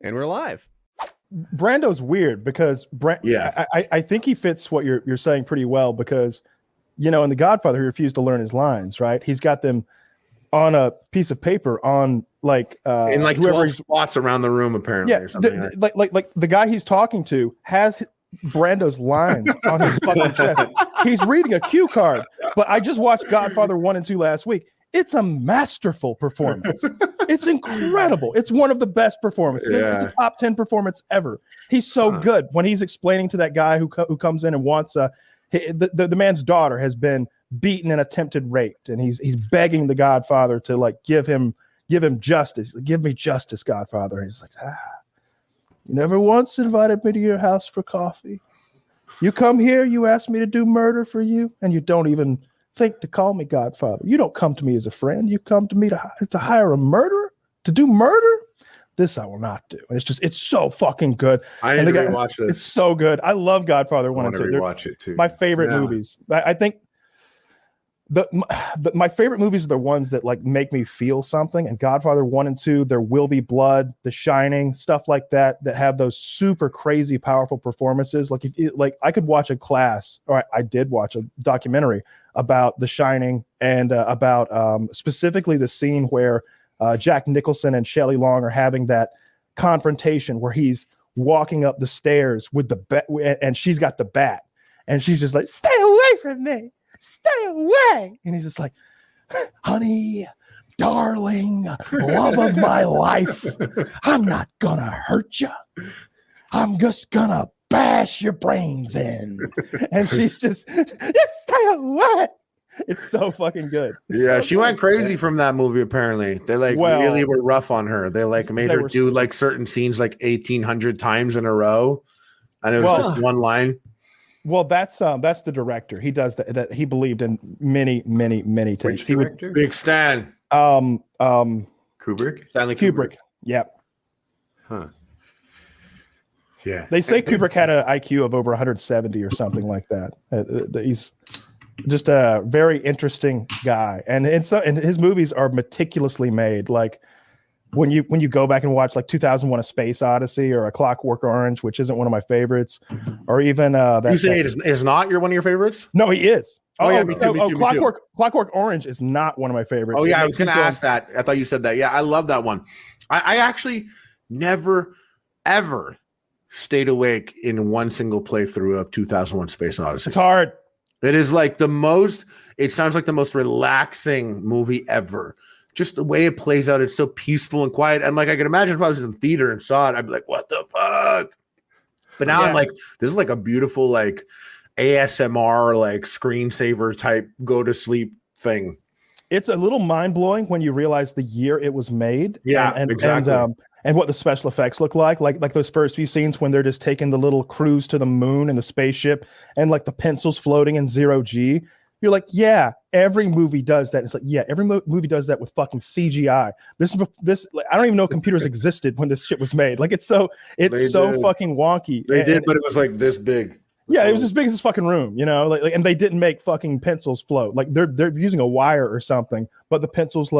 And we're live. Brando's weird because I think he fits what you're saying pretty well because, in The Godfather, he refused to learn his lines, right? He's got them on a piece of paper on in 12 spots around the room, apparently. Yeah, or something like the guy he's talking to has Brando's lines on his fucking chest. He's reading a cue card, but I just watched Godfather 1 and 2 last week. It's a masterful performance. It's incredible. It's one of the best performances. Yeah. It's a top 10 performance ever. He's so good when he's explaining to that guy who comes in and wants the man's daughter has been beaten and attempted raped, and he's begging the Godfather to give him justice. Give me justice, Godfather. And he's like, you never once invited me to your house for coffee. You come here, you ask me to do murder for you, and you don't even think to call me Godfather. You don't come to me as a friend. You come to me to hire a murderer to do murder. This I will not do. And it's so fucking good. I need to rewatch this. It's so good. I love Godfather 1 and 2. Rewatch it too. My favorite movies. I think my favorite movies are the ones that make me feel something. And Godfather 1 and 2, There Will Be Blood, The Shining, stuff like that have those super crazy, powerful performances. I could watch a class, or I did watch a documentary about The Shining and about specifically the scene where Jack Nicholson and Shelley Long are having that confrontation where he's walking up the stairs with the bat, and she's got the bat, and she's just like, "Stay away from me, stay away," and he's just like, "Honey, darling, love of my life, I'm not gonna hurt you. I'm just gonna bash your brains in," and she's just stay away. It's so fucking good. She went crazy from that movie. Apparently, they really were rough on her. They made her do certain scenes 1,800 times in a row, and it was just one line. Well, that's the director. He does that. He believed in many takes. Which director? Big Stan. Kubrick. Stanley Kubrick. Yep. Huh. Yeah. They say Kubrick had an IQ of over 170 or something like that. He's just a very interesting guy, and his movies are meticulously made. Like when you go back and watch 2001: A Space Odyssey or A Clockwork Orange, which isn't one of my favorites, or even you say it is not one of your favorites? No, he is. Me too. Clockwork Orange is not one of my favorites. Oh yeah, I was going to ask that. I thought you said that. Yeah, I love that one. I actually never ever stayed awake in one single playthrough of 2001: Space Odyssey. It's hard. It is it sounds like the most relaxing movie ever. Just the way it plays out, it's so peaceful and quiet. And I can imagine if I was in the theater and saw it, I'd be like, what the fuck? But now I'm like, this is a beautiful ASMR, screensaver type go to sleep thing. It's a little mind blowing when you realize the year it was made. Yeah, exactly. And what the special effects look like those first few scenes when they're just taking the little cruise to the moon in the spaceship and the pencils floating in 0G. You're like, yeah, every movie does that. It's every movie does that with fucking CGI. This I don't even know computers existed when this shit was made. It's so fucking wonky. They did, but it was this big. Yeah, it was as big as this fucking room, and they didn't make fucking pencils float. They're using a wire or something, but the pencil's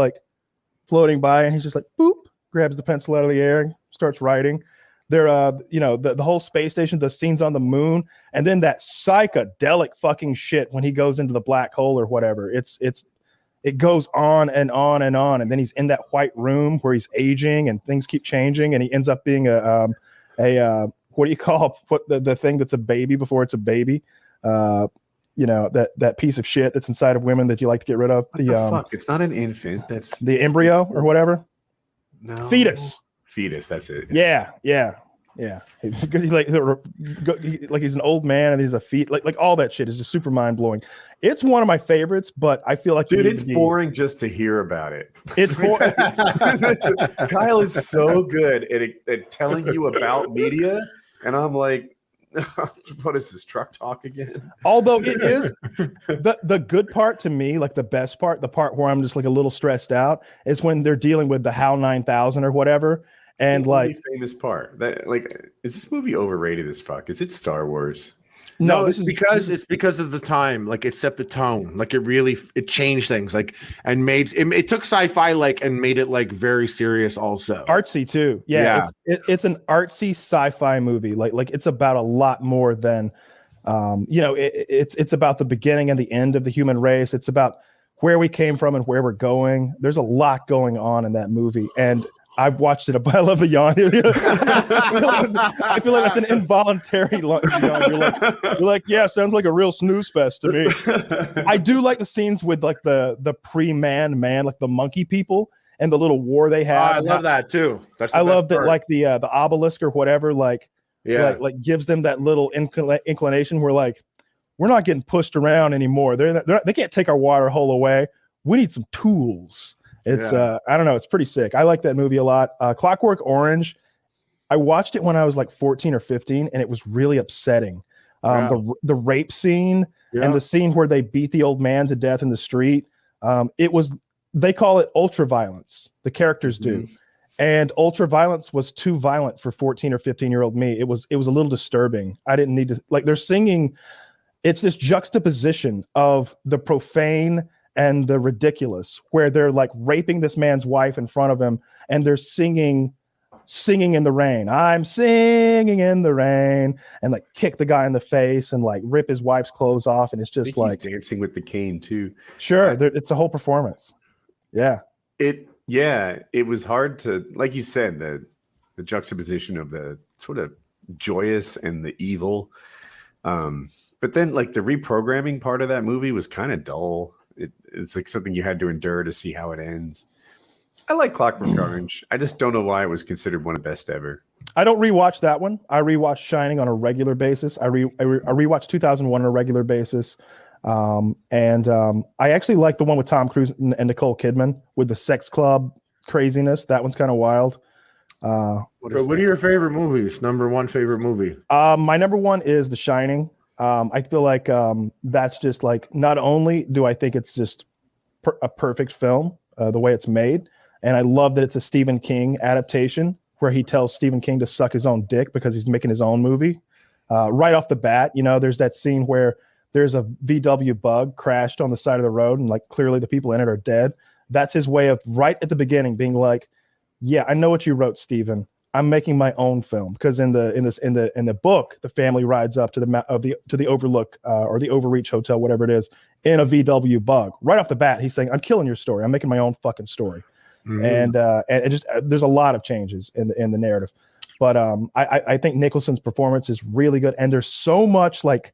floating by, and he's just boop. Grabs the pencil out of the air, starts writing. They're, the whole space station, the scenes on the moon, and then that psychedelic fucking shit when he goes into the black hole or whatever. It goes on and on and on, and then he's in that white room where he's aging and things keep changing, and he ends up being a what do you call the thing that's a baby before it's a baby? That piece of shit that's inside of women that you like to get rid of. What the fuck? It's not an infant. That's the embryo or whatever. No. Fetus, that's it. Yeah. He's an old man and he's a fetus. All that shit is just super mind blowing. It's one of my favorites, but I feel dude, it's boring just to hear about it. It's boring. Kyle is so good at telling you about media, and I'm like, what is this truck talk again? Although it is the good part to me, the best part, the part where I'm just a little stressed out, is when they're dealing with the HAL 9000 or whatever. And the famous part that is this movie overrated as fuck? Is it Star Wars? No, this it's because of the time. Like it set the tone. Like it changed things. Like and made it took sci-fi like and made it like very serious also. Artsy too. Yeah. It's an artsy sci-fi movie. Like it's about a lot more than it's about the beginning and the end of the human race. It's about where we came from and where we're going. There's a lot going on in that movie, and I've watched it. I love the yawn. I feel like that's an involuntary yawn. You're like, yeah, sounds like a real snooze fest to me. I do like the scenes with like the pre-man, like the monkey people and the little war they have. I love that too. I love that, like the obelisk or whatever, like gives them that little inclination where like, we're not getting pushed around anymore. They can't take our water hole away. We need some tools. It's I don't know. It's pretty sick. I like that movie a lot. Clockwork Orange. I watched it when I was like 14 or 15, and it was really upsetting. The rape scene and the scene where they beat the old man to death in the street. They call it ultra violence. The characters do. And ultra violence was too violent for 14 or 15-year-old me. It was a little disturbing. I didn't need to, like, they're singing. It's this juxtaposition of the profane and the ridiculous, where they're like raping this man's wife in front of him, and they're singing in the rain. I'm singing in the rain, and like kick the guy in the face and like rip his wife's clothes off. And it's just like he's dancing with the cane too. Sure. It's a whole performance. Yeah. It was hard to, like you said, the juxtaposition of the sort of joyous and the evil. But then like the reprogramming part of that movie was kind of dull. It's like something you had to endure to see how it ends. I like Clockwork Orange. I just don't know why it was considered one of the best ever. I don't rewatch that one. I rewatch Shining on a regular basis. I rewatch 2001 on a regular basis. I actually like the one with Tom Cruise and Nicole Kidman with the sex club craziness. That one's kind of wild. What are your favorite movies? Number one favorite movie? My number one is The Shining. I feel like that's just like, not only do I think it's just a perfect film, the way it's made, and I love that it's a Stephen King adaptation where he tells Stephen King to suck his own dick because he's making his own movie. Right off the bat, there's that scene where there's a VW bug crashed on the side of the road, and like clearly the people in it are dead. That's his way of right at the beginning being like, yeah, I know what you wrote, Stephen. I'm making my own film, because in the book, the family rides up to the Overlook or the Overreach Hotel, whatever it is, in a VW bug. Right off the bat, he's saying, "I'm killing your story. I'm making my own fucking story." And it just there's a lot of changes in the narrative, but I think Nicholson's performance is really good, and there's so much like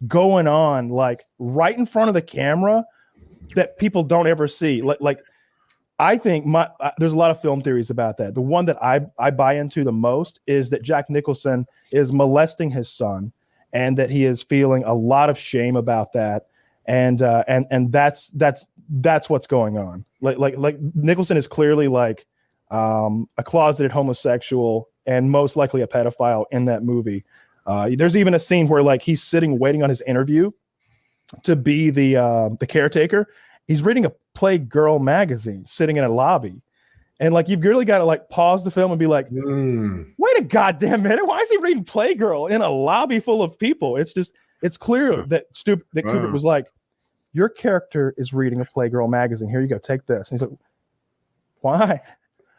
going on like right in front of the camera that people don't ever see. Like I think there's a lot of film theories about that. The one that I buy into the most is that Jack Nicholson is molesting his son, and that he is feeling a lot of shame about that. And that's what's going on. Like Nicholson is clearly like a closeted homosexual and most likely a pedophile in that movie. There's even a scene where like he's sitting waiting on his interview to be the caretaker. He's reading a Playgirl magazine sitting in a lobby. And like, you've really got to like pause the film and be like, wait a goddamn minute. Why is he reading Playgirl in a lobby full of people? It's clear that Kubrick was like, your character is reading a Playgirl magazine. Here you go. Take this. And he's like, why?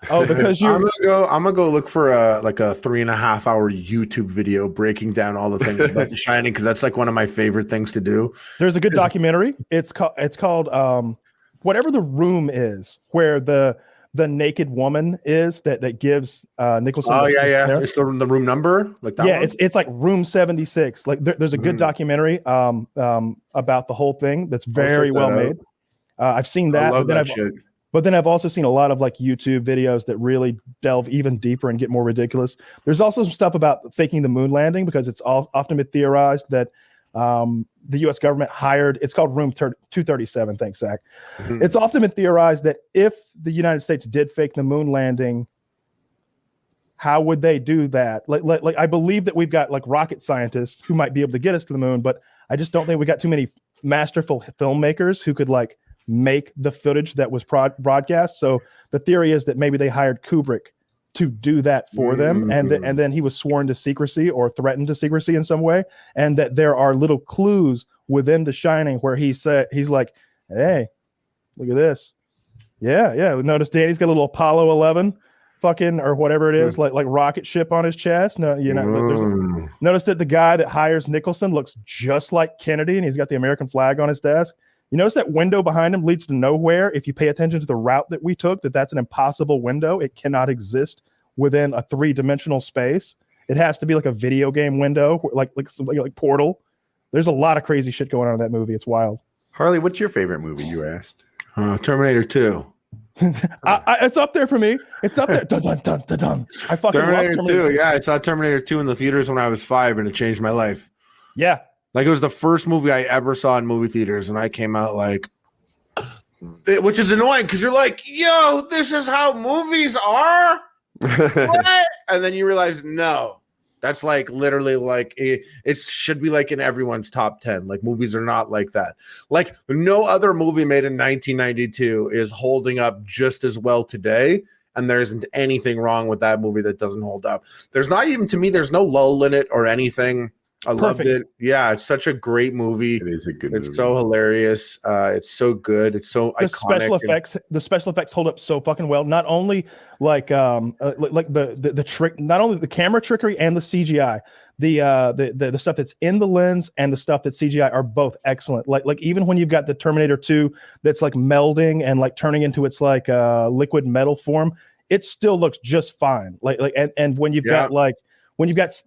Oh, because I'm gonna go look for a 3.5 hour YouTube video breaking down all the things about The Shining, because that's like one of my favorite things to do. There's a good documentary. It's called Whatever the Room Is, where the naked woman is that gives Nicholson. Oh yeah. It's the room number, like that. Yeah, one? it's like room 76. Like there's a good documentary about the whole thing that's very well made. I've seen that. I love that shit. But then I've also seen a lot of like YouTube videos that really delve even deeper and get more ridiculous. There's also some stuff about faking the moon landing, because it's often been theorized that the U.S. government hired, it's called Room 237. Thanks, Zach. It's often been theorized that if the United States did fake the moon landing, how would they do that? Like I believe that we've got like rocket scientists who might be able to get us to the moon, but I just don't think we got too many masterful filmmakers who could like make the footage that was broadcast. So the theory is that maybe they hired Kubrick to do that for them, and then he was sworn to secrecy or threatened to secrecy in some way, and that there are little clues within The Shining where he's like, hey, look at this. Yeah. Notice Danny's got a little Apollo 11 fucking or whatever it is, like rocket ship on his chest. No, notice that the guy that hires Nicholson looks just like Kennedy, and he's got the American flag on his desk. You notice that window behind him leads to nowhere. If you pay attention to the route that we took, that's an impossible window. It cannot exist within a 3-dimensional space. It has to be like a video game window, like Portal. There's a lot of crazy shit going on in that movie. It's wild. Harley, what's your favorite movie? You asked. Terminator 2. It's up there for me. It's up there. Dun, dun, dun, dun, dun. I fucking Terminator love 2. Yeah, I saw Terminator 2 in the theaters when I was 5, and it changed my life. Yeah. Like, it was the first movie I ever saw in movie theaters, and I came out like, which is annoying because you're like, yo, this is how movies are? What? And then you realize, no, that's like literally like it should be like in everyone's top 10. Like, movies are not like that. Like, no other movie made in 1992 is holding up just as well today. And there isn't anything wrong with that movie that doesn't hold up. There's not even, to me, there's no lull in it or anything. I loved it. Yeah, it's such a great movie. It is a good movie. It's so hilarious. It's so good. It's so iconic. The special effects hold up so fucking well. Not only like the trick, not only the camera trickery and the CGI. The stuff that's in the lens and the stuff that's CGI are both excellent. Like even when you've got the Terminator 2 that's like melding and like turning into its like liquid metal form, it still looks just fine. And when you've got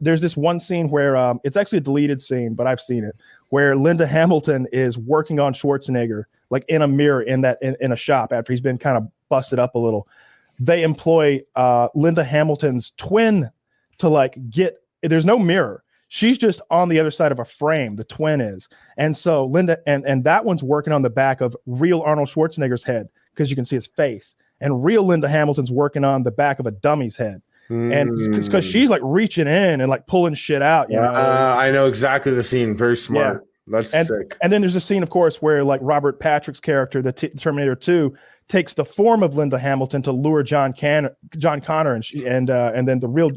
there's this one scene where it's actually a deleted scene, but I've seen it, where Linda Hamilton is working on Schwarzenegger, like in a mirror in a shop after he's been kind of busted up a little. They employ Linda Hamilton's twin to like there's no mirror. She's just on the other side of a frame, the twin is. And so Linda, and that one's working on the back of real Arnold Schwarzenegger's head because you can see his face. And real Linda Hamilton's working on the back of a dummy's head. And because she's like reaching in and like pulling shit out, you know. I know exactly the scene. Very smart. Yeah. That's sick. And then there's a scene, of course, where like Robert Patrick's character, the Terminator 2, takes the form of Linda Hamilton to lure John Connor, and then the real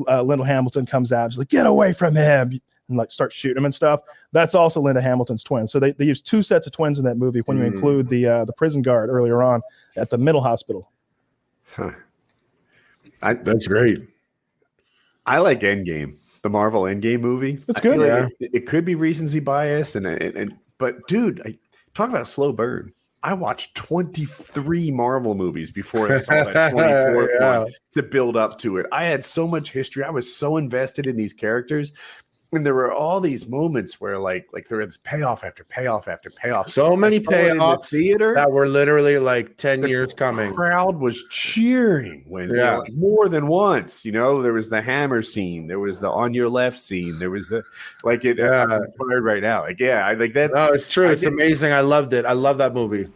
Linda Hamilton comes out. She's like, "Get away from him!" and like start shooting him and stuff. That's also Linda Hamilton's twin. So they use 2 sets of twins in that movie when you include the prison guard earlier on at the mental hospital. Huh. That's great. I like Endgame, the Marvel Endgame movie. It's good. Like it could be recency bias, but dude, talk about a slow burn. I watched 23 Marvel movies before I saw that 24th one to build up to it. I had so much history. I was so invested in these characters. And there were all these moments where like there was payoff after payoff after payoff. So many payoffs in the theater that were literally like 10 years coming. The crowd was cheering when like, more than once. You know, there was the hammer scene, there was the on your left scene, there was the I'm inspired right now. Like, I like that. No, it's true. It's amazing. I loved it. I love that movie.